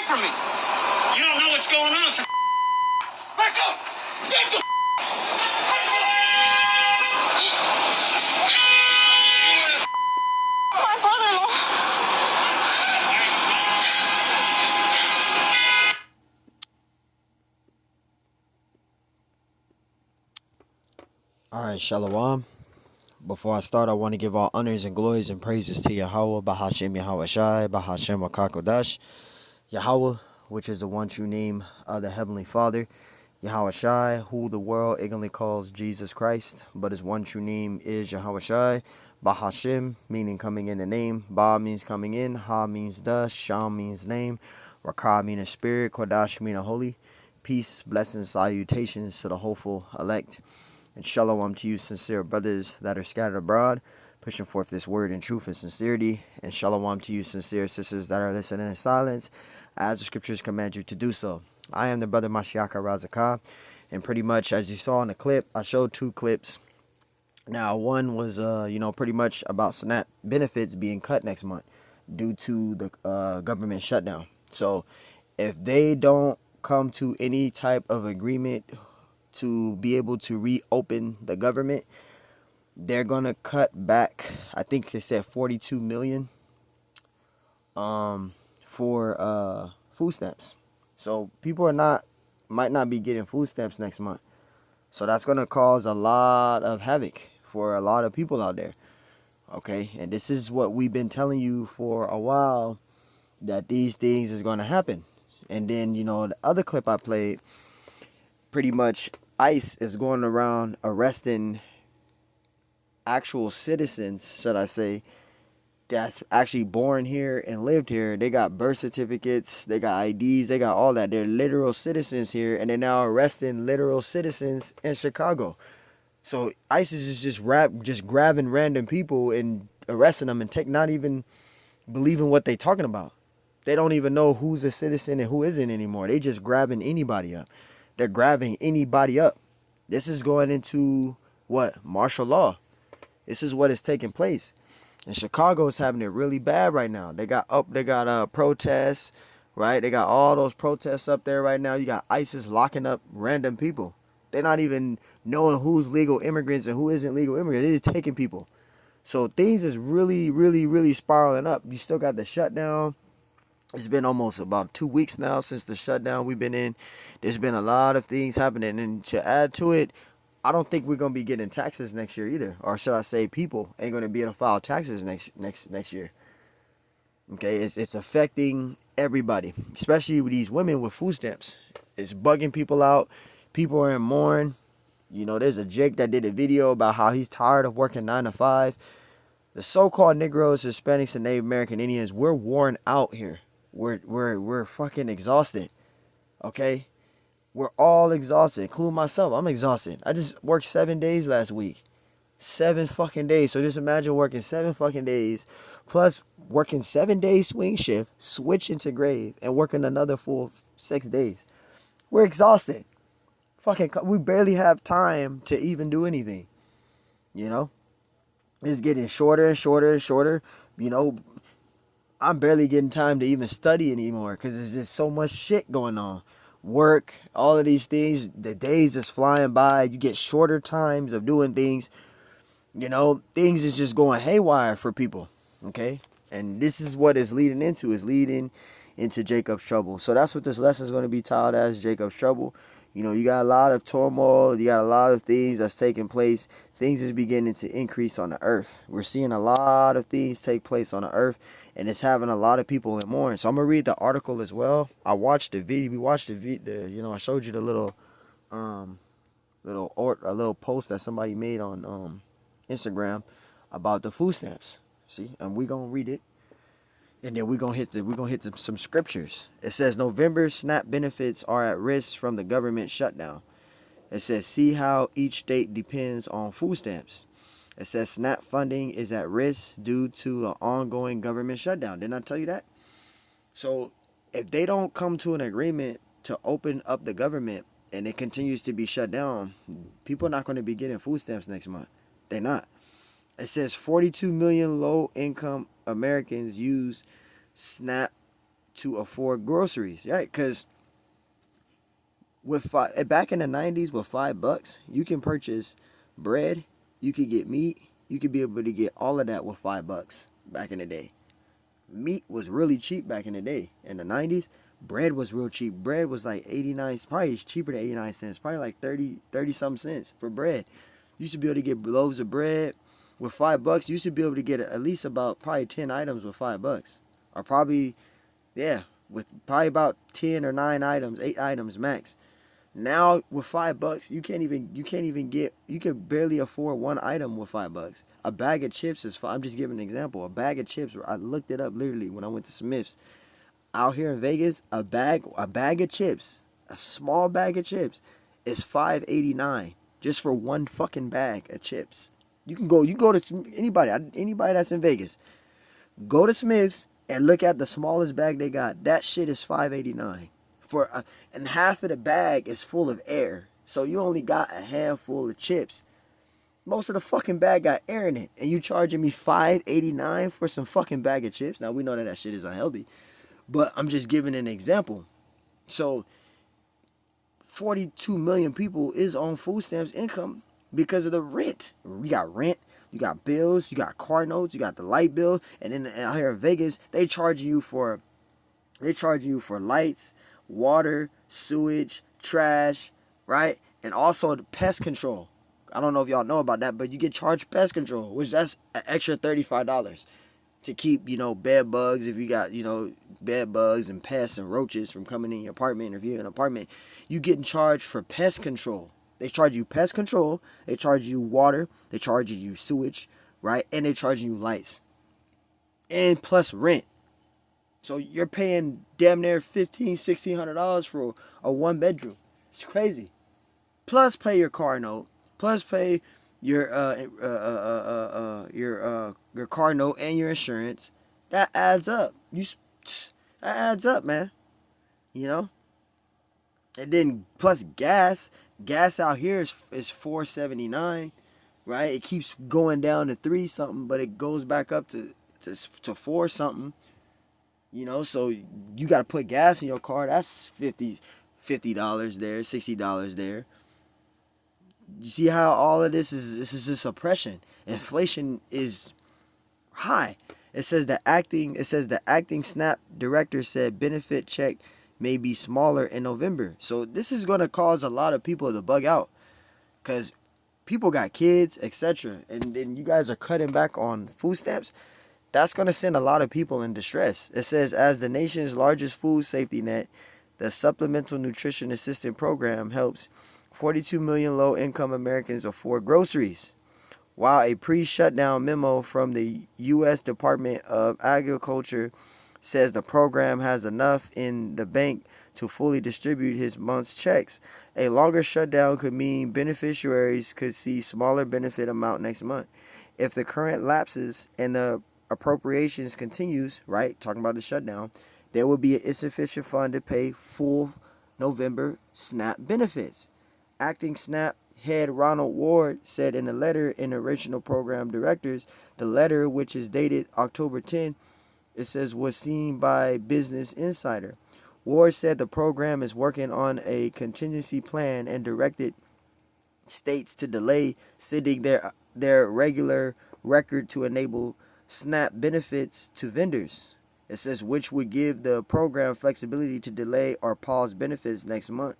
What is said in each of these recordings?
from me. You don't know what's going on, so back up. Get the my brother-in-law. Alright, Shalom. Before I start, I want to give all honors and glories and praises to Yahweh, Bahashem Yahweh Shai, Bahashem Akakodash. Yahweh, which is the one true name of the Heavenly Father. Yahweh Shai, who the world ignorantly calls Jesus Christ, but his one true name is Yahweh Shai. Bahashem, meaning coming in the name. Ba means coming in. Ha means dust. Sham means name. Rakah meaning spirit. Kodash meaning holy. Peace, blessings, salutations to the hopeful elect. And shalom to you, sincere brothers that are scattered abroad, pushing forth this word in truth and sincerity. And shalom to you, sincere sisters that are listening in silence, as the scriptures command you to do so. I am the brother Mashiach Razakah, and pretty much, as you saw in the clip, I showed two clips. Now, one was, pretty much about SNAP benefits being cut next month due to the government shutdown. So, if they don't come to any type of agreement to be able to reopen the government, they're gonna cut back, I think they said 42 million for food stamps. So people might not be getting food stamps next month. So that's gonna cause a lot of havoc for a lot of people out there. Okay, and this is what we've been telling you for a while, that these things is gonna happen. And then, the other clip I played, pretty much ICE is going around arresting actual citizens, should I say, that's actually born here and lived here. They got birth certificates, they got IDs, they got all that. They're literal citizens here, and they're now arresting literal citizens in Chicago. So ICE is just grabbing random people and arresting them and not even believing what they're talking about. They don't even know who's a citizen and who isn't anymore. They just grabbing anybody up. They're grabbing anybody up. This is going into what? Martial law. This is what is taking place. And Chicago is having it really bad right now. They got protests, right? They got all those protests up there right now. You got ISIS locking up random people. They're not even knowing who's legal immigrants and who isn't legal immigrants. They're just taking people. So things is really, really, really spiraling up. You still got the shutdown. It's been almost about 2 weeks now since the shutdown we've been in. There's been a lot of things happening. And to add to it, I don't think we're going to be getting taxes next year either. Or should I say, people ain't going to be able to file taxes next year. Okay, it's affecting everybody, especially with these women with food stamps. It's bugging people out. People are in mourn. There's a Jake that did a video about how he's tired of working 9 to 5. The so-called Negroes, Hispanics, and Native American Indians, we're worn out here. We're fucking exhausted. Okay? We're all exhausted, including myself. I'm exhausted. I just worked 7 days last week. 7 fucking days. So just imagine working 7 fucking days, plus working 7 days swing shift, switching to grave, and working another full 6 days. We're exhausted. We barely have time to even do anything. It's getting shorter and shorter and shorter. I'm barely getting time to even study anymore because there's just so much shit going on. Work, all of these things, the days just flying by. You get shorter times of doing things. Things is just going haywire for people. Okay? And this is what it's leading into. It's leading into Jacob's trouble. So that's what this lesson is going to be titled as, Jacob's trouble. You got a lot of turmoil. You got a lot of things that's taking place. Things is beginning to increase on the earth. We're seeing a lot of things take place on the earth, and it's having a lot of people in mourning. So I'm going to read the article as well. I watched the video. We watched the video. I showed you the little post that somebody made on Instagram about the food stamps. See? And we going to read it. And then we're gonna hit some scriptures. It says November SNAP benefits are at risk from the government shutdown. It says see how each state depends on food stamps. It says SNAP funding is at risk due to an ongoing government shutdown. Didn't I tell you that? So if they don't come to an agreement to open up the government and it continues to be shut down, people are not going to be getting food stamps next month. They're not. It says 42 million low-income Americans use SNAP to afford groceries, right? Because back in the 90s with $5, you can purchase bread, you could get meat, you could be able to get all of that with $5 back in the day. Meat was really cheap back in the day. In the 90s, bread was real cheap. Bread was like 89, probably cheaper than 89 cents, probably like 30 something cents for bread. You used to be able to get loaves of bread with $5. You used to be able to get at least about probably 10 items with $5. Or probably, yeah, with probably about 10 or 9 items, 8 items max. Now with $5, you can barely afford one item with $5. A bag of chips is I'm just giving an example. A bag of chips, I looked it up literally when I went to Smith's. Out here in Vegas, a bag of chips, a small bag of chips, is $5.89 just for one fucking bag of chips. You go to anybody that's in Vegas, go to Smith's and look at the smallest bag they got. That shit is $5.89 and half of the bag is full of air. So you only got a handful of chips. Most of the fucking bag got air in it, and you charging me $5.89 for some fucking bag of chips. Now we know that shit is unhealthy, but I'm just giving an example. So 42 million people is on food stamps income because of the rent. You got rent, you got bills, you got car notes, you got the light bill, and then out here in Vegas, they charge you for lights, water, sewage, trash, right? And also the pest control. I don't know if y'all know about that, but you get charged pest control, which that's an extra $35 to keep, bed bugs. If you got, bed bugs and pests and roaches from coming in your apartment, or if you're in an apartment, you getting charged for pest control. They charge you pest control, they charge you water, they charge you sewage, right? And they charge you lights. And plus rent. So you're paying damn near $1,500-$1,600 for a one bedroom. It's crazy. Plus pay your car note. Plus pay your car note and your insurance. That adds up. That adds up, man. And then plus gas. Gas out here is $4.79, right? It keeps going down to 3 something, but it goes back up to 4 something. So you got to put gas in your car. That's $50 there, $60 there. You see how all of this is just oppression. Inflation is high. It says the acting SNAP director said benefit check may be smaller in November. So this is going to cause a lot of people to bug out because people got kids, etc. And then you guys are cutting back on food stamps. That's going to send a lot of people in distress. It says, as the nation's largest food safety net, the Supplemental Nutrition Assistance Program helps 42 million low-income Americans afford groceries. While a pre-shutdown memo from the U.S. Department of Agriculture says the program has enough in the bank to fully distribute his month's checks, a longer shutdown could mean beneficiaries could see smaller benefit amount next month. If the current lapses and the appropriations continues, right, talking about the shutdown, there will be an insufficient fund to pay full November SNAP benefits. Acting SNAP head Ronald Ward said in a letter in the original program directors, the letter, which is dated October 10, it says, was seen by Business Insider. Ward said the program is working on a contingency plan and directed states to delay sending their regular record to enable SNAP benefits to vendors. It says, which would give the program flexibility to delay or pause benefits next month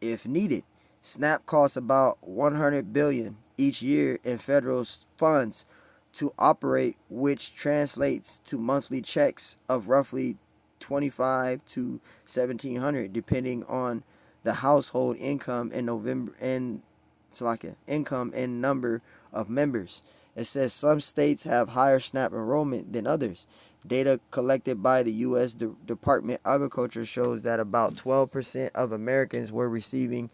if needed. SNAP costs about $100 billion each year in federal funds to operate, which translates to monthly checks of roughly $2,500 to $1,700, depending on the household income and income and number of members. It says some states have higher SNAP enrollment than others. Data collected by the U.S. Department of Agriculture shows that about 12% of Americans were receiving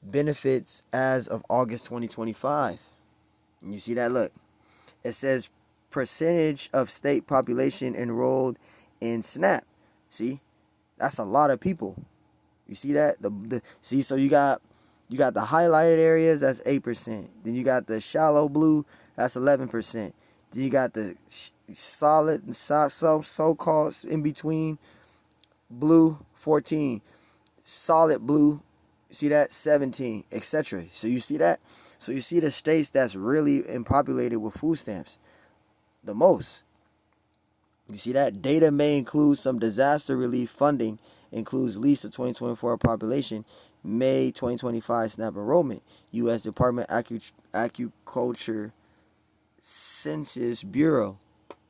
benefits as of August 2025. And you see that? Look. It says percentage of state population enrolled in SNAP. See? That's a lot of people. You see that? So you got the highlighted areas, that's 8%. Then you got the shallow blue, that's 11%. Then you got the solid and so-called in between. Blue 14, solid blue. See that 17, etc. So you see that. So you see the states that's really populated with food stamps the most. You see that data may include some disaster relief funding, includes least of 2024 population, May 2025 SNAP enrollment, U.S. Department Agriculture Census Bureau.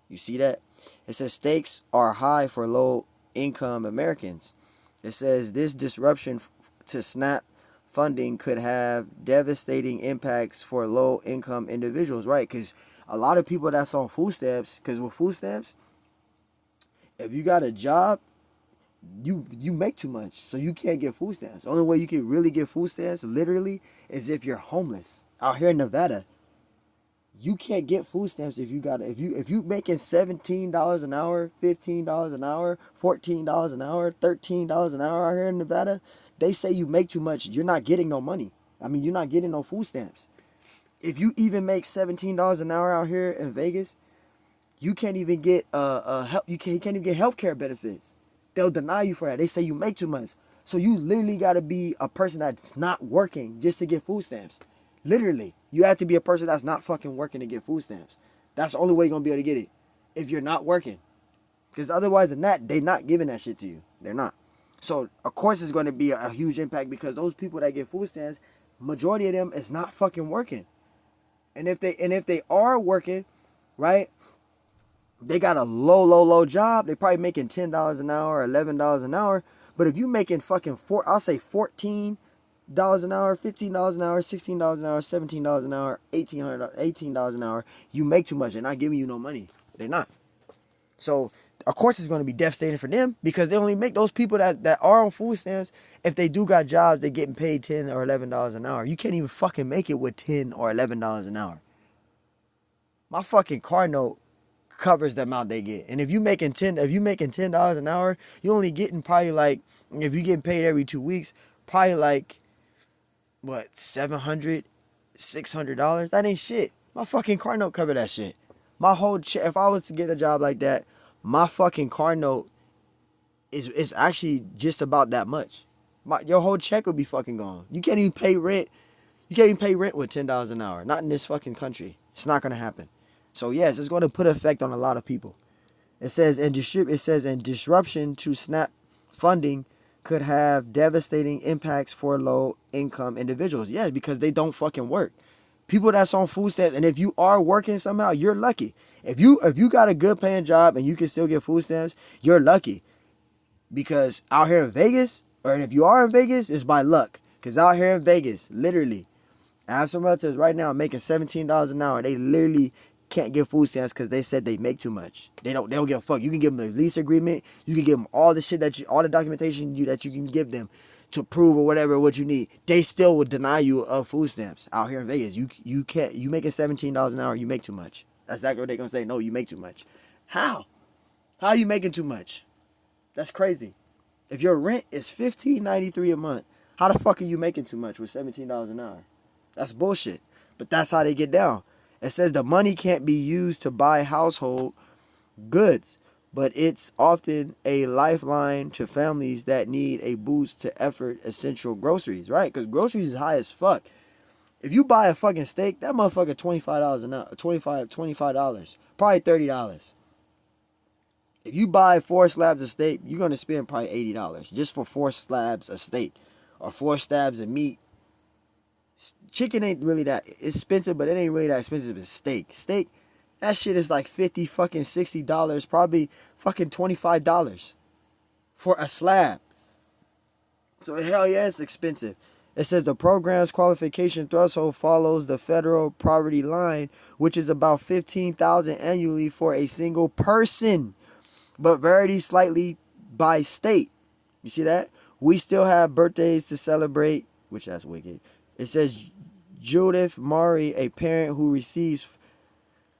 You see that? It says stakes are high for low income Americans. It says this disruption to SNAP funding could have devastating impacts for low income individuals, right? Because a lot of people that's on food stamps, because with food stamps, if you got a job, you make too much, so you can't get food stamps. The only way you can really get food stamps, literally, is if you're homeless. Out here in Nevada, you can't get food stamps if you making $17 an hour, $15 an hour, $14 an hour, $13 an hour out here in Nevada. They say you make too much. You're not getting no money. I mean, you're not getting no food stamps. If you even make $17 an hour out here in Vegas, you can't even get you can't even get healthcare benefits. They'll deny you for that. They say you make too much. So you literally got to be a person that's not working just to get food stamps. Literally, you have to be a person that's not fucking working to get food stamps. That's the only way you're going to be able to get it. If you're not working. Because otherwise than that, they're not giving that shit to you. They're not. So, of course, it's going to be a huge impact because those people that get food stamps, majority of them is not fucking working. And if they are working, right, they got a low job. They probably making $10 an hour, $11 an hour. But if you making fucking I'll say $14 an hour, $15 an hour, $16 an hour, $17 an hour, $18 an hour, you make too much. They're not giving you no money. They're not. So, of course, it's going to be devastating for them because they only make those people that are on food stamps. If they do got jobs, they're getting paid $10 or $11 an hour. You can't even fucking make it with $10 or $11 an hour. My fucking car note covers the amount they get. And if you making $10 an hour, you only getting probably like, if you getting paid every 2 weeks, probably like what, $700, $600? That ain't shit. My fucking car note cover that shit. My whole if I was to get a job like that, my fucking car note is actually just about that much. Your whole check would be fucking gone. You can't even pay rent. You can't even pay rent with $10 an hour. Not in this fucking country. It's not gonna happen. So yes, it's going to put effect on a lot of people. It says in disruption to SNAP funding could have devastating impacts for low income individuals. Yeah, because they don't fucking work. People that's on food stamps, and if you are working somehow, you're lucky. If you got a good paying job and you can still get food stamps, you're lucky. Because out here in Vegas, or if you are in Vegas, it's by luck. Because out here in Vegas, literally, I have some relatives right now making $17 an hour. They literally can't get food stamps because they said they make too much. They don't give a fuck. You can give them a lease agreement. You can give them all the shit all the documentation that you can give them to prove or whatever what you need. They still would deny you of food stamps out here in Vegas. You can't. You making $17 an hour. You make too much. That's exactly what they're gonna say. No, you make too much. How? How are you making too much? That's crazy. If your rent is $15.93 a month, how the fuck are you making too much with $17 an hour? That's bullshit. But that's how they get down. It says the money can't be used to buy household goods, but it's often a lifeline to families that need a boost to effort essential groceries, right? Because groceries is high as fuck. If you buy a fucking steak, that motherfucker $25 an hour, $25, probably $30. If you buy 4 slabs of steak, you're gonna spend probably $80 just for 4 slabs of steak or 4 slabs of meat. Chicken ain't really that expensive, but it ain't really that expensive as steak. Steak, that shit is like $50 fucking $60, probably fucking $25 for a slab. So hell yeah, it's expensive. It says the program's qualification threshold follows the federal poverty line, which is about $15,000 annually for a single person, but varies slightly by state. You see that? We still have birthdays to celebrate, which that's wicked. It says Judith Murray, a parent who receives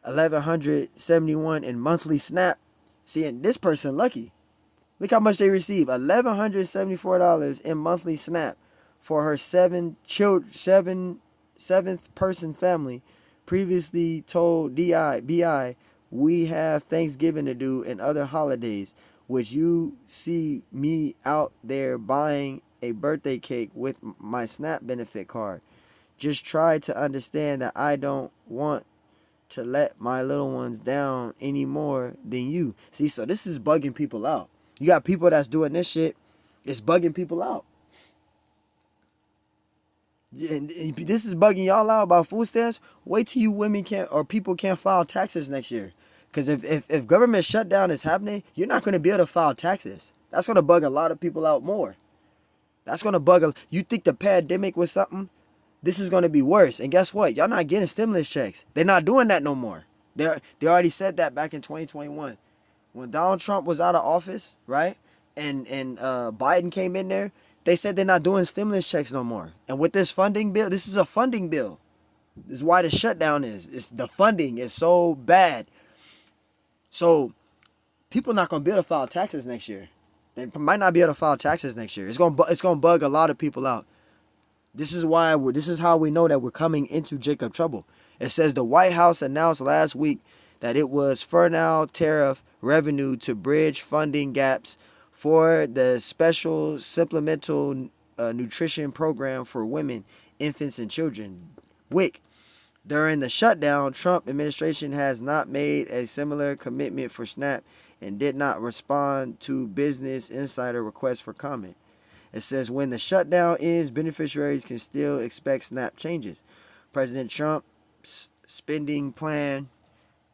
$1,171 in monthly SNAP. See, and this person lucky. Look how much they receive. $1,174 in monthly SNAP for her seventh person family. Previously told BI we have Thanksgiving to do and other holidays, which you see me out there buying a birthday cake with my SNAP benefit card. Just try to understand that I don't want to let my little ones down any more than you. See, so this is bugging people out. You got people that's doing this shit. It's bugging people out. And this is bugging y'all out about food stamps. Wait till you women can't or people can't file taxes next year. Because if government shutdown is happening, you're not going to be able to file taxes. That's going to bug a lot of people out more. That's going to bug. You think the pandemic was something? This is going to be worse. And guess what? Y'all not getting stimulus checks. They're not doing that no more. They already said that back in 2021. When Donald Trump was out of office, right? And Biden came in there, they said they're not doing stimulus checks no more. And with this funding bill, this is a funding bill. This is why the shutdown is. It's the funding is so bad. So people not gonna be able to file taxes next year. They might not be able to file taxes next year. It's gonna bug a lot of people out. This is how we know that we're coming into Jacob trouble. It says the White House announced last week that it was federal tariff revenue to bridge funding gaps for the special supplemental nutrition program for women, infants, and children, WIC. During the shutdown, Trump administration has not made a similar commitment for SNAP and did not respond to Business Insider requests for comment. It says when the shutdown ends, beneficiaries can still expect SNAP changes. President Trump's spending plan,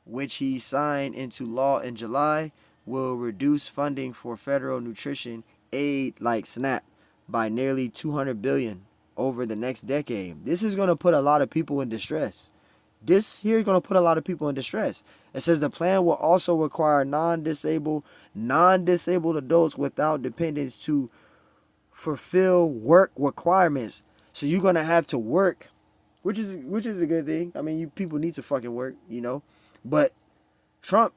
which he signed into law in July, will reduce funding for federal nutrition aid like SNAP by nearly $200 billion over the next decade. This is going to put a lot of people in distress. This here is going to put a lot of people in distress. It says the plan will also require non-disabled adults without dependents to fulfill work requirements. So you're going to have to work, which is a good thing. I mean, you people need to fucking work, you know. But Trump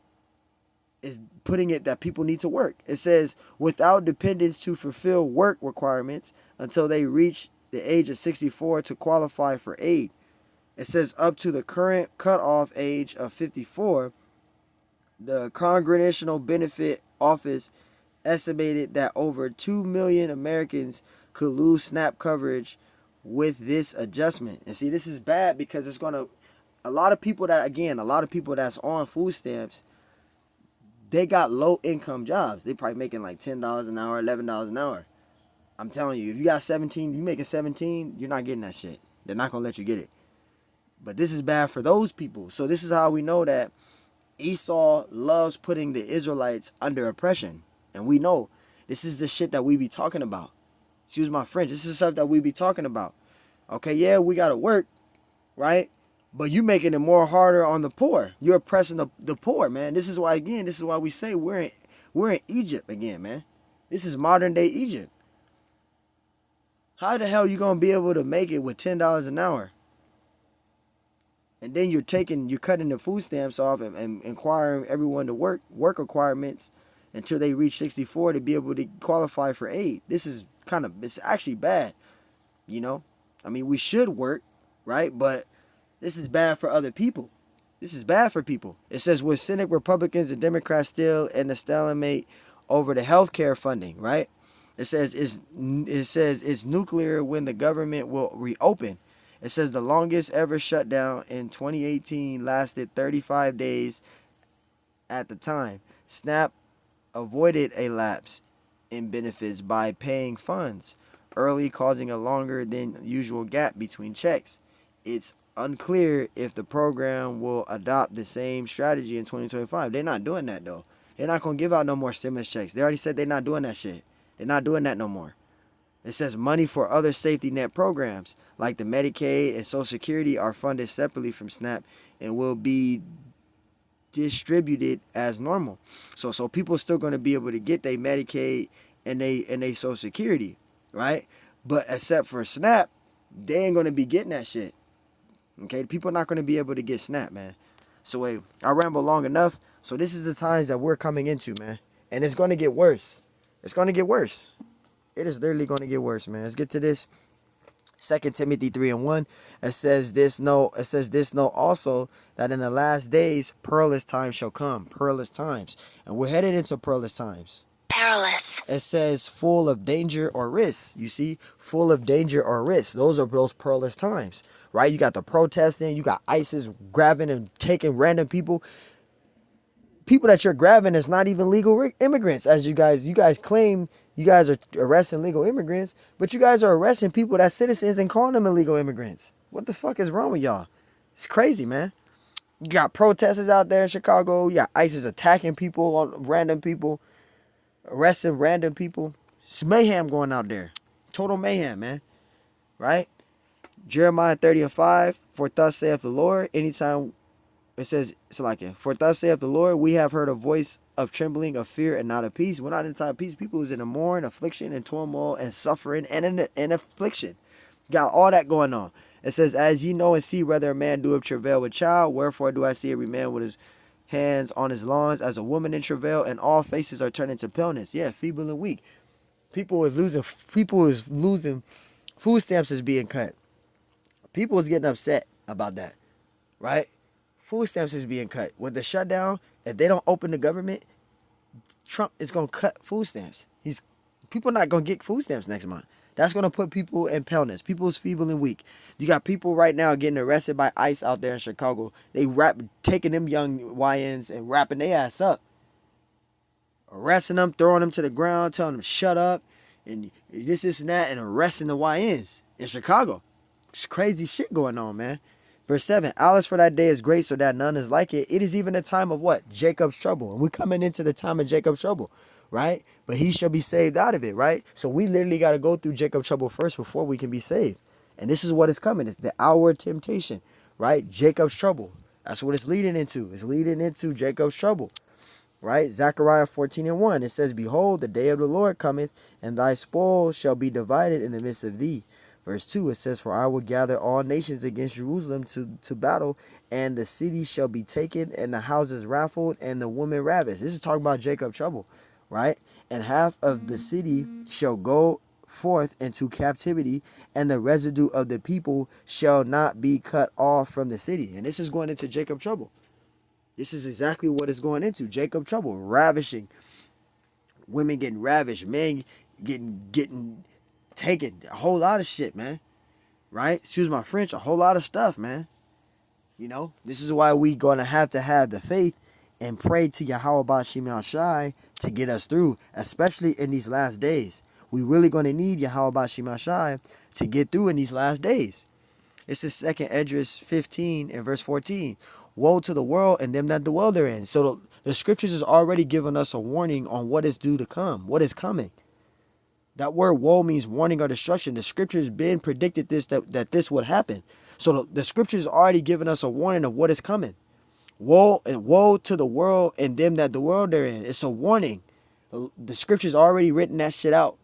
is putting it that people need to work. It says without dependents to fulfill work requirements until they reach the age of 64 to qualify for aid. It says up to the current cutoff age of 54, the Congressional Benefit Office estimated that over 2 million Americans could lose SNAP coverage with this adjustment. And see, this is bad because it's going to, a lot of people that's on food stamps, they got low income jobs. They probably making like $10 an hour, $11 an hour. I'm telling you, if you got 17, you making 17, you're not getting that shit. They're not going to let you get it. But this is bad for those people. So this is how we know that Esau loves putting the Israelites under oppression. And we know this is the shit that we be talking about. Excuse my French. This is stuff that we be talking about. Okay, yeah, we got to work, right? But you making it more harder on the poor. You're oppressing the poor, man. This is why we say we're in Egypt again, man. This is modern day Egypt. How the hell you going to be able to make it with $10 an hour? And then you're cutting the food stamps off and requiring everyone to work requirements until they reach 64 to be able to qualify for aid. This is it's actually bad, you know? I mean, we should work, right? But this is bad for other people. This is bad for people. It says with Senate Republicans and Democrats still in the stalemate over the healthcare funding, right? It says it's nuclear when the government will reopen. It says the longest ever shutdown in 2018 lasted 35 days at the time. SNAP avoided a lapse in benefits by paying funds early, causing a longer than usual gap between checks. It's unclear if the program will adopt the same strategy in 2025. They're not doing that, though. They're not going to give out no more stimulus checks. They already said they're not doing that shit. They're not doing that no more. It says money for other safety net programs like the Medicaid and Social Security are funded separately from SNAP and will be distributed as normal. So people are still going to be able to get their Medicaid and they Social Security, right? But except for SNAP, they ain't going to be getting that shit. Okay, people are not going to be able to get SNAP, man. So wait, I rambled long enough. So this is the times that we're coming into, man. And it's going to get worse. It's going to get worse. It is literally going to get worse, man. Let's get to this. 2 Timothy 3:1, it says this know also that in the last days perilous times shall come. Perilous times. And we're headed into perilous times. Perilous. It says full of danger or risk. You see, full of danger or risk. Those are those perilous times, right? You got the protesting, you got ISIS grabbing and taking random people. People that you're grabbing is not even legal immigrants, as you guys claim you guys are arresting legal immigrants, but you guys are arresting people that's citizens and calling them illegal immigrants. What the fuck is wrong with y'all? It's crazy, man. You got protesters out there in Chicago. You got ISIS attacking people, random people, arresting random people. It's mayhem going out there. Total mayhem, man. Right? Jeremiah 30:5, for thus saith the Lord, anytime it says, it's like it. For thus saith the Lord, we have heard a voice of trembling, of fear, and not of peace. We're not in time of peace. People is in a mourn, affliction, and turmoil, and suffering, and in affliction. Got all that going on. It says, as ye know and see whether a man doeth travail with child, wherefore do I see every man with his hands on his lawns, as a woman in travail, and all faces are turning to paleness. Yeah, feeble and weak. People is losing. Food stamps is being cut. People is getting upset about that, right? Food stamps is being cut. With the shutdown, if they don't open the government, Trump is going to cut food stamps. People not going to get food stamps next month. That's going to put people in paleness. People is feeble and weak. You got people right now getting arrested by ICE out there in Chicago. They taking them young YNs and wrapping their ass up. Arresting them, throwing them to the ground, telling them shut up, and this and that, and arresting the YNs in Chicago. It's crazy shit going on, man. Verse 7, Alice for that day is great, so that none is like it. It is even a time of what? Jacob's trouble. And we're coming into the time of Jacob's trouble, right? But he shall be saved out of it, right? So we literally got to go through Jacob's trouble first before we can be saved. And this is what is coming. It's the hour of temptation, right? Jacob's trouble. That's what it's leading into. It's leading into Jacob's trouble, right? Zechariah 14:1, it says, behold, the day of the Lord cometh, and thy spoil shall be divided in the midst of thee. Verse 2, it says, for I will gather all nations against Jerusalem to battle, and the city shall be taken, and the houses raffled, and the women ravished. This is talking about Jacob's trouble, right? And half of the city shall go forth into captivity, and the residue of the people shall not be cut off from the city. And this is going into Jacob's trouble. This is exactly what it's going into. Jacob's trouble. Ravishing. Women getting ravished. Men getting taken. A whole lot of shit, man. Right? Excuse my French. A whole lot of stuff, man. You know? This is why we going to have the faith and pray to Yahweh Bashim Shai to get us through. Especially in these last days. We really going to need Yahweh Bashim Shai to get through in these last days. This is 2 Esdras 15 and verse 14. Woe to the world and them that dwell therein. So the scriptures is already giving us a warning on what is due to come. What is coming. That word woe means warning or destruction. The scriptures been predicted that this would happen. So the scriptures already giving us a warning of what is coming. Woe to the world and them that dwell therein. It's a warning. The scriptures already written that shit out,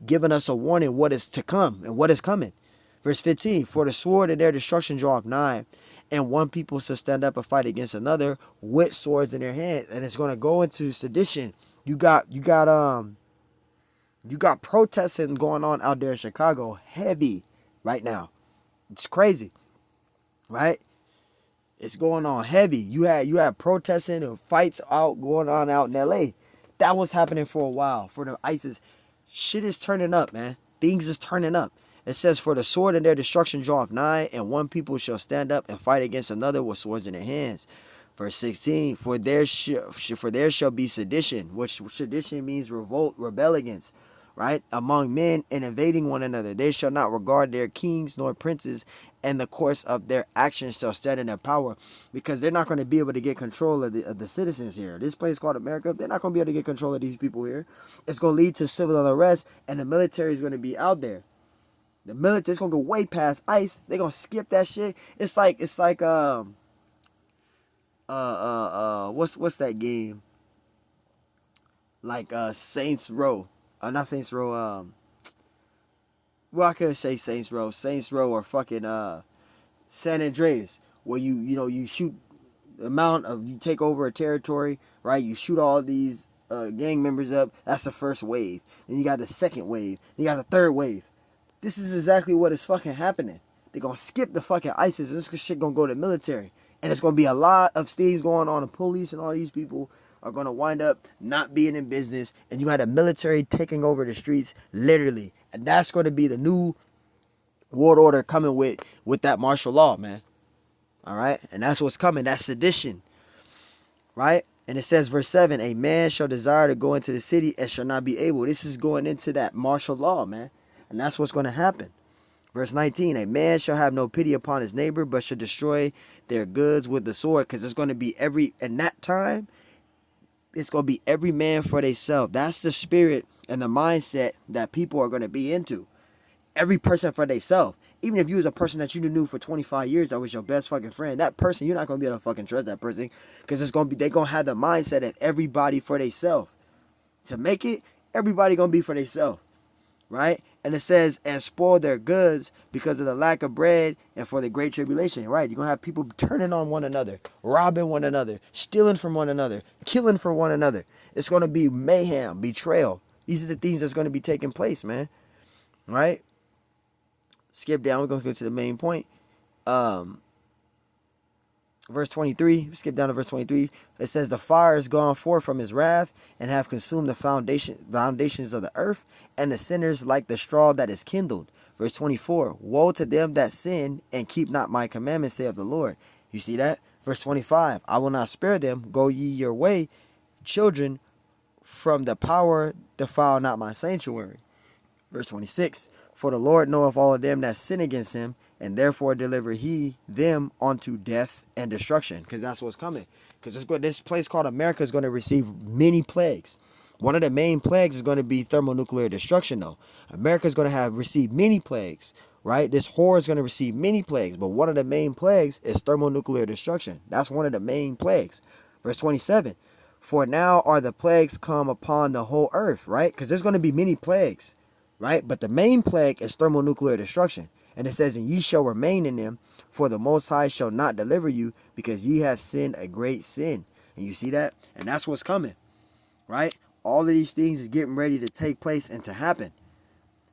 giving us a warning what is to come and what is coming. Verse 15, for the sword and their destruction draweth nigh, and one people shall stand up and fight against another with swords in their hands. And it's going to go into sedition. You got protesting going on out there in Chicago heavy right now. It's crazy, right? It's going on heavy. You had protesting and fights going on out in LA. That was happening for a while. For the ISIS, shit is turning up, man. Things is turning up. It says, for the sword and their destruction draweth nigh, and one people shall stand up and fight against another with swords in their hands. Verse 16, for there shall be sedition, which sedition means revolt, rebel against, right? Among men and invading one another. They shall not regard their kings nor princes, and the course of their actions shall stand in their power, because they're not going to be able to get control of the citizens here. This place called America, they're not going to be able to get control of these people here. It's going to lead to civil unrest, and the military is going to be out there. The military's going to go way past ICE. They're going to skip that shit. It's like what's that game? Like Saints Row. Not Saints Row, well, I could say Saints Row or fucking San Andreas, where you shoot you take over a territory, right? You shoot all these gang members up. That's the first wave. Then you got the second wave. Then you got the third wave. This is exactly what is fucking happening. They're going to skip the fucking ISIS. This shit going to go to the military. And it's going to be a lot of things going on. The police and all these people are going to wind up not being in business. And you got the military taking over the streets, literally. And that's going to be the new world order coming with that martial law, man. All right? And that's what's coming. That's sedition. Right? And it says, verse 7, a man shall desire to go into the city and shall not be able. This is going into that martial law, man. And that's what's going to happen. Verse 19, a man shall have no pity upon his neighbor, but shall destroy their goods with the sword. Because it's going to be in that time, it's going to be every man for themselves. That's the spirit and the mindset that people are going to be into. Every person for themselves. Even if you was a person that you knew for 25 years that was your best fucking friend, that person, you're not going to be able to fucking trust that person. Because they're going to have the mindset of everybody for themselves. To make it, everybody going to be for themselves. Right? And it says, and spoil their goods because of the lack of bread and for the great tribulation. Right? You're going to have people turning on one another, robbing one another, stealing from one another, killing from one another. It's going to be mayhem, betrayal. These are the things that's going to be taking place, man. Right? Skip down. We're going to go to the main point. Verse 23, skip down to verse 23. It says, the fire is gone forth from his wrath and have consumed the foundations of the earth, and the sinners like the straw that is kindled. Verse 24, woe to them that sin and keep not my commandments, saith the Lord. You see that? Verse 25, I will not spare them. Go ye your way, children, from the power defile not my sanctuary. Verse 26, for the Lord knoweth all of them that sin against him, and therefore deliver he them unto death and destruction. Because that's what's coming. Because this place called America is going to receive many plagues. One of the main plagues is going to be thermonuclear destruction, though. America is going to receive many plagues, right? This whore is going to receive many plagues. But one of the main plagues is thermonuclear destruction. That's one of the main plagues. Verse 27, for now are the plagues come upon the whole earth, right? Because there's going to be many plagues, right? But the main plague is thermonuclear destruction. And it says, and ye shall remain in them, for the Most High shall not deliver you, because ye have sinned a great sin. And you see that? And that's what's coming, right? All of these things is getting ready to take place and to happen.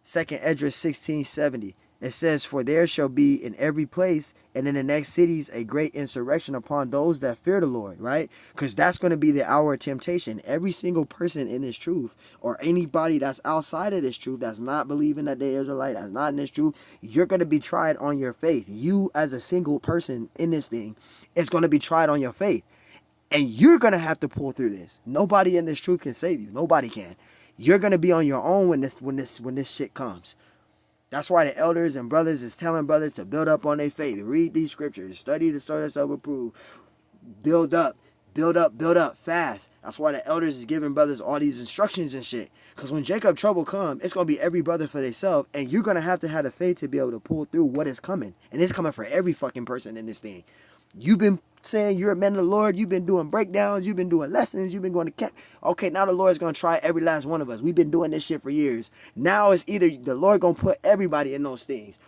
2nd Esdras 16:70. It says, for there shall be in every place and in the next cities a great insurrection upon those that fear the Lord, right? Because that's going to be the hour of temptation. Every single person in this truth, or anybody that's outside of this truth, that's not believing that they Israelite, that's not in this truth, you're going to be tried on your faith. You as a single person in this thing, it's going to be tried on your faith. And you're going to have to pull through this. Nobody in this truth can save you. Nobody can. You're going to be on your own when this shit comes. That's why the elders and brothers is telling brothers to build up on their faith. Read these scriptures. Study to start yourself approved. Build up. Build up. Build up fast. That's why the elders is giving brothers all these instructions and shit. Because when Jacob trouble come, it's going to be every brother for themselves. And you're going to have the faith to be able to pull through what is coming. And it's coming for every fucking person in this thing. You've been saying you're a man of the Lord. You've been doing breakdowns. You've been doing lessons. You've been going to camp. Okay, now the Lord's going to try every last one of us. We've been doing this shit for years. Now it's either the Lord going to put everybody in those things.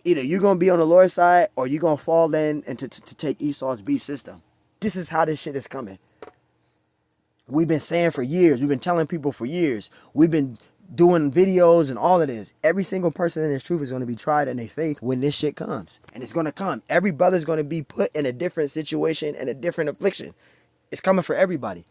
Either you're going to be on the Lord's side or you're going to fall in and to take Esau's beast system. This is how this shit is coming. We've been saying for years. We've been telling people for years. We've been doing videos and all of this. Every single person in this truth is going to be tried in their faith when this shit comes. And it's going to come. Every brother's going to be put in a different situation and a different affliction. It's coming for everybody.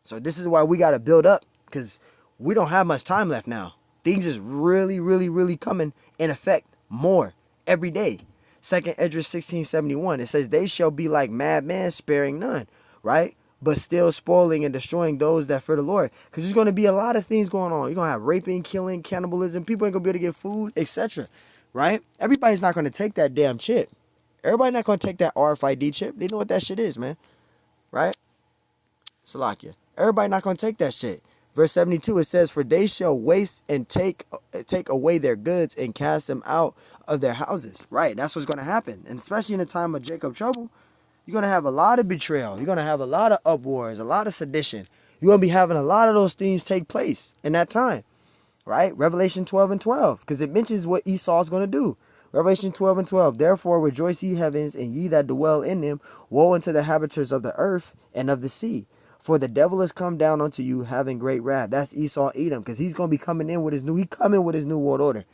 So this is why we got to build up, because we don't have much time left now. Things is really, really, really coming in effect more every day. 2nd Esdras 16:71. It says, they shall be like madmen, sparing none, right? But still spoiling and destroying those that fear the Lord. Because there's going to be a lot of things going on. You're going to have raping, killing, cannibalism. People ain't going to be able to get food, etc. Right? Everybody's not going to take that damn chip. Everybody not going to take that RFID chip. They know what that shit is, man. Right? Salakia. Everybody not going to take that shit. Verse 72, it says, for they shall waste and take away their goods and cast them out of their houses. Right? That's what's going to happen. And especially in the time of Jacob trouble, you're going to have a lot of betrayal. You're going to have a lot of uproars, a lot of sedition. You're going to be having a lot of those things take place in that time, right? Revelation 12:12, because it mentions what Esau is going to do. Revelation 12:12, therefore rejoice ye heavens, and ye that dwell in them. Woe unto the habitants of the earth and of the sea. For the devil is come down unto you, having great wrath. That's Esau Edom, because he's going to be coming in with his new world order.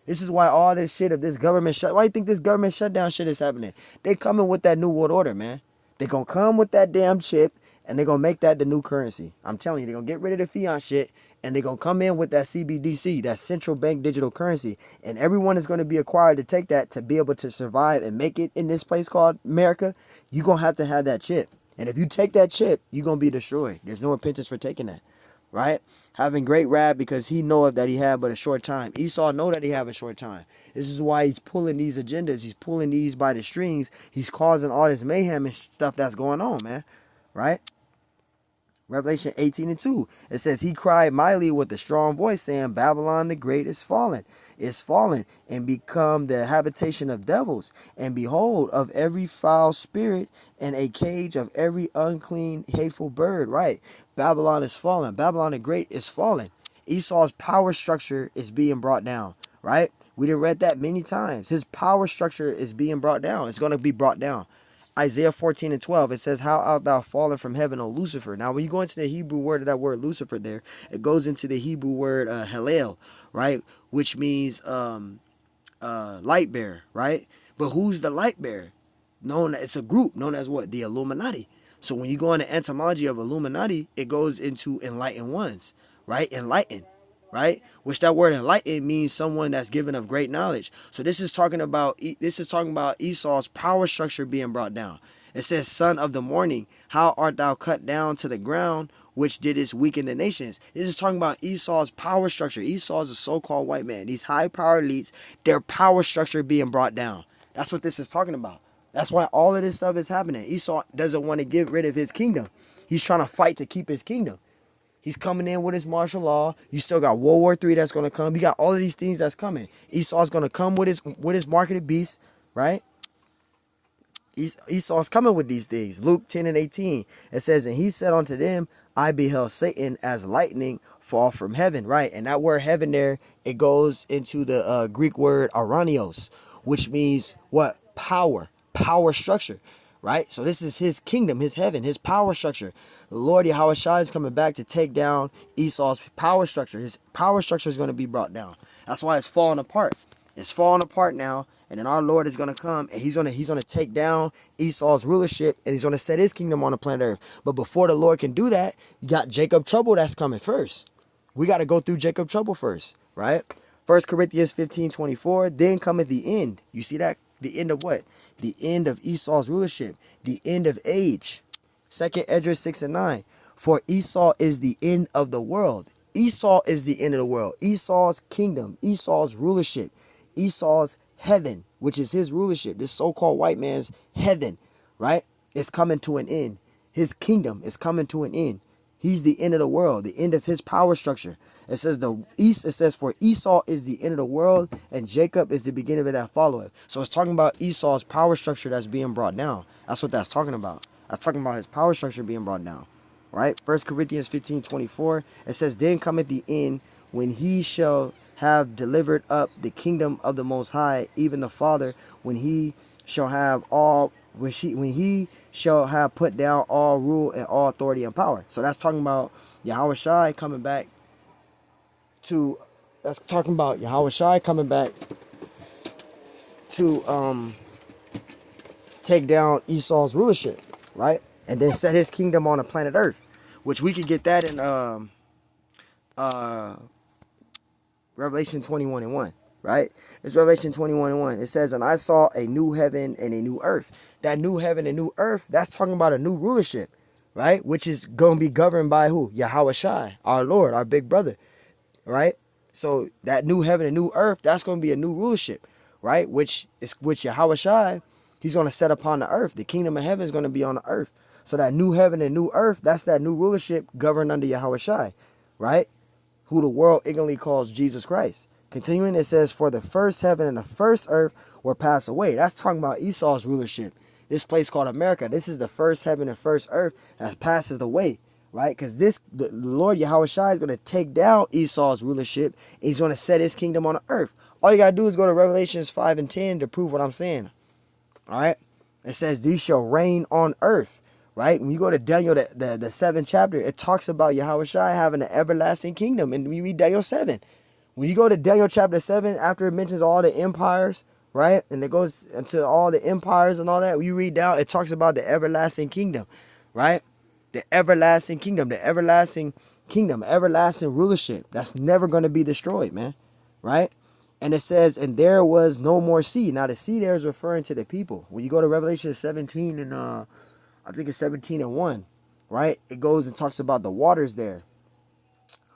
This is why all this shit of this government shut. Why you think this government shutdown shit is happening? They coming with that new world order, man. They gonna come with that damn chip, and they gonna make that the new currency. I'm telling you, they gonna get rid of the fiat shit, and they gonna come in with that CBDC, that central bank digital currency, and everyone is gonna be required to take that to be able to survive and make it in this place called America. You gonna have to have that chip, and if you take that chip, you gonna be destroyed. There's no repentance for taking that. Right? Having great wrath because he knoweth that he had but a short time. Esau know that he have a short time. This is why he's pulling these agendas. He's pulling these by the strings. He's causing all this mayhem and stuff that's going on, man. Right? Revelation 18:2. It says, he cried mightily with a strong voice, saying, Babylon the great is fallen, and become the habitation of devils, and behold, of every foul spirit, and a cage of every unclean, hateful bird. Right? Babylon is fallen. Babylon the great is fallen. Esau's power structure is being brought down. Right? We done read that many times. His power structure is being brought down. It's going to be brought down. Isaiah 14:12, it says, how art thou fallen from heaven, O Lucifer? Now, when you go into the Hebrew word of that word Lucifer there, it goes into the Hebrew word Hallel, right? Which means light bearer, right? But who's the light bearer? It's a group known as what? The Illuminati. So when you go into etymology of Illuminati, it goes into enlightened ones, right? Enlightened. Right? Which that word enlightened means someone that's given of great knowledge. So this is talking about Esau's power structure being brought down. It says, son of the morning, how art thou cut down to the ground, which didst weaken the nations? This is talking about Esau's power structure. Esau is a so-called white man. These high power elites, their power structure being brought down. That's what this is talking about. That's why all of this stuff is happening. Esau doesn't want to get rid of his kingdom. He's trying to fight to keep his kingdom. He's coming in with his martial law. You still got World War III that's going to come. You got all of these things that's coming. Esau's going to come with his marketed beast, right? Esau's coming with these things. Luke 10:18. It says, and he said unto them, I beheld Satan as lightning fall from heaven, right? And that word heaven there, it goes into the Greek word aranios, which means what? Power structure. Right? So this is his kingdom, his heaven, his power structure. The Lord Yahushua is coming back to take down Esau's power structure. His power structure is going to be brought down. That's why it's falling apart. It's falling apart now. And then our Lord is going to come and he's going to take down Esau's rulership and he's going to set his kingdom on the planet Earth. But before the Lord can do that, you got Jacob trouble that's coming first. We got to go through Jacob trouble first, right? 1 Corinthians 15:24, then cometh the end. You see that? The end of what? The end of Esau's rulership. The end of age. 2nd Esdras 6:9. For Esau is the end of the world. Esau is the end of the world. Esau's kingdom. Esau's rulership. Esau's heaven, which is his rulership. This so-called white man's heaven, right? It's coming to an end. His kingdom is coming to an end. He's the end of the world, the end of his power structure. It says for Esau is the end of the world, and Jacob is the beginning of it that followeth. So it's talking about Esau's power structure that's being brought down. That's what that's talking about. That's talking about his power structure being brought down. Right? 1 Corinthians 15:24. It says, then cometh the end, when he shall have delivered up the kingdom of the Most High, even the Father, when he shall have put down all rule and all authority and power. So that's talking about Yahushua coming back to take down Esau's rulership, right? And then set his kingdom on the planet Earth, which we could get that in Revelation 21:1, right? It's Revelation 21:1. It says, and I saw a new heaven and a new earth. That new heaven and new earth, that's talking about a new rulership, right? Which is going to be governed by who? Yahushua, our Lord, our big brother, right? So that new heaven and new earth, that's going to be a new rulership, right? Which Yahushua, he's going to set upon the earth. The kingdom of heaven is going to be on the earth. So that new heaven and new earth, that's that new rulership governed under Yahushua, right? Who the world ignorantly calls Jesus Christ. Continuing, it says, for the first heaven and the first earth were passed away. That's talking about Esau's rulership. This place called America, this is the first heaven and first earth that passes away, right? Because the Lord Yahushua is going to take down Esau's rulership. And he's going to set his kingdom on the earth. All you got to do is go to Revelations 5:10 to prove what I'm saying. All right? It says, these shall reign on earth. Right? When you go to Daniel, the 7th chapter, it talks about Yahushua having an everlasting kingdom. And we read Daniel 7. When you go to Daniel chapter 7, after it mentions all the empires, right? And it goes into all the empires and all that. When you read down, it talks about the everlasting kingdom, right? The everlasting kingdom, everlasting rulership. That's never going to be destroyed, man, right? And it says, and there was no more sea. Now, the sea there is referring to the people. When you go to Revelation 17 and I think it's 17 and 1, right? It goes and talks about the waters there.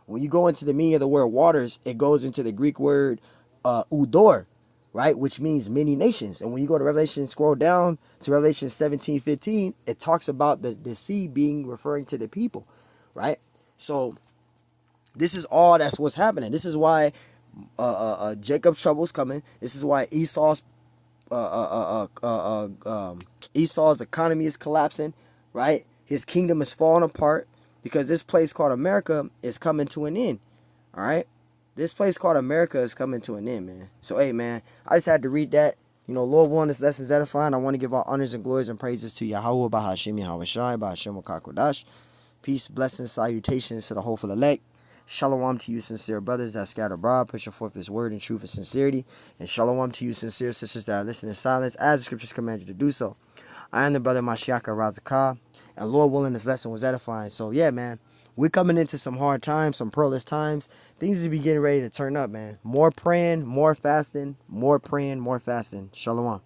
When you go into the meaning of the word waters, it goes into the Greek word udor, right? Which means many nations. And when you go to Revelation, scroll down to Revelation 17:15, it talks about the sea being referring to the people, right? So this is all that's what's happening. This is why Jacob's trouble's coming. This is why Esau's economy is collapsing, right? His kingdom is falling apart because this place called America is coming to an end, all right? This place called America is coming to an end, man. So, hey, man, I just had to read that. You know, Lord willing, this lesson's edifying. I want to give all honors and glories and praises to Yahweh, Bahashim, Yahweh Shai, Bahashim, Wakakodash. Peace, blessings, salutations to the hopeful elect. Shalom to you, sincere brothers that scatter abroad, pushing forth this word in truth and sincerity. And shalom to you, sincere sisters that are listening in silence, as the scriptures command you to do so. I am the brother Mashiach Razakah, and Lord willing, this lesson was edifying. So, yeah, man, we're coming into some hard times, some perilous times. Things will be getting ready to turn up, man. More praying, more fasting, more praying, more fasting. Shalom.